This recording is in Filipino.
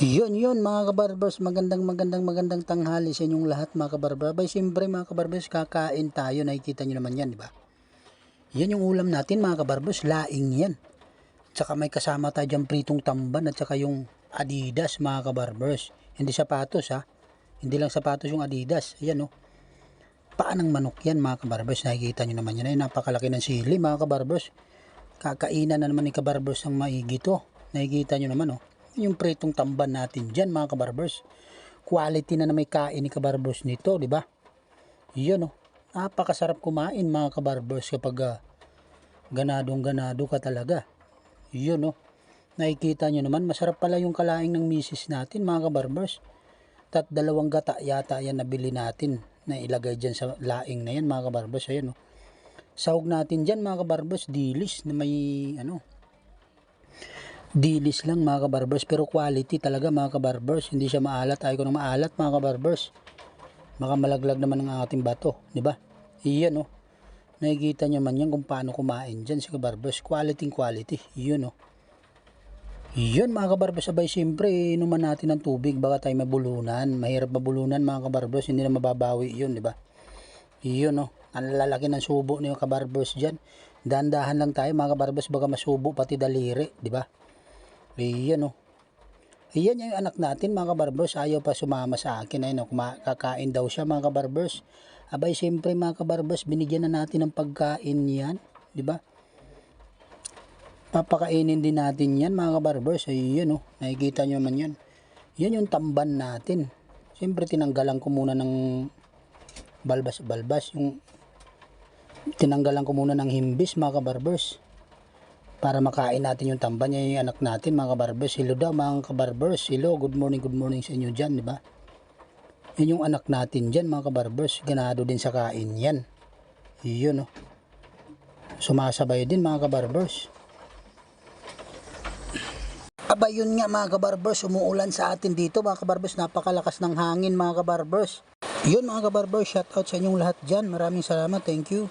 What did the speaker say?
Yun mga kabarbers, magandang tanghali sa inyong lahat mga kabarbers. Abay siyempre mga kabarbers, kakain tayo, nakikita nyo naman yan, di ba? Yan yung ulam natin mga kabarbers, laing yan. Tsaka may kasama tayo dyan pritong tamban at tsaka yung Adidas mga kabarbers. Hindi sapatos ha, hindi lang sapatos yung Adidas, ayan o. Paanang manok yan mga kabarbers, nakikita nyo naman yan. Ay napakalaki ng sili mga kabarbers. Kakainan na naman ni kabarbers ang maigi to, nakikita nyo naman o. Yung pritong tamban natin dyan mga kabarbers. Quality na may kain ni kabarbers nito, di ba? Yun oh. Napakasarap kumain mga kabarbers kapag ganado ka talaga. Yun oh. Nakikita nyo naman, masarap pala yung kalaing ng misis natin mga kabarbers. At 2 gata yata yan nabili natin na ilagay dyan sa laing na yan mga kabarbers. Ayan oh. Sahog natin dyan mga kabarbers, dilis na may dilis lang mga kabarbers, pero quality talaga mga kabarbers. Hindi siya maalat, ayaw ko ng maalat mga kabarbers. Baka malaglag naman ang ating bato, di ba? Iyan oh. Nakikita nyo man yan kung paano kumain dyan si kabarbers. Quality. Iyon oh. Iyon mga kabarbers, sabay siyempre inuman natin ng tubig baka tayo mabulunan. Mahirap mabulunan mga kabarbers, hindi na mababawi yun, di ba? Iyon oh. Ang lalaki ng subo niyo kabarbers dyan. Dahan-dahan lang tayo mga kabarbers, baka masubo pati daliri, di ba? Iyan oh. Iyan yung anak natin mga kabarbers, ayaw pa sumama sa akin. Ayun oh, kakain daw siya mga kabarbers. Abay siyempre mga kabarbers, binigyan na natin ng pagkain yan, di ba? Papakainin din natin yan mga kabarbers. Iyan oh, nakikita nyo man yan. Yan yung tamban natin. Siyempre tinanggalan ko muna ng balbas, yung tinanggalan ko muna ng himbis mga kabarbers, para makain natin yung tamban niya, yung anak natin mga kabarbers. Hello daw mga kabarbers, hello, good morning sa inyo dyan, di ba? Yan yung anak natin dyan mga kabarbers, ganado din sa kain yan. Yun oh. Sumasabay din mga kabarbers. Aba yun nga mga kabarbers, umuulan sa atin dito mga kabarbers, napakalakas ng hangin mga kabarbers. Yun mga kabarbers, shout out sa inyong lahat dyan, maraming salamat, thank you.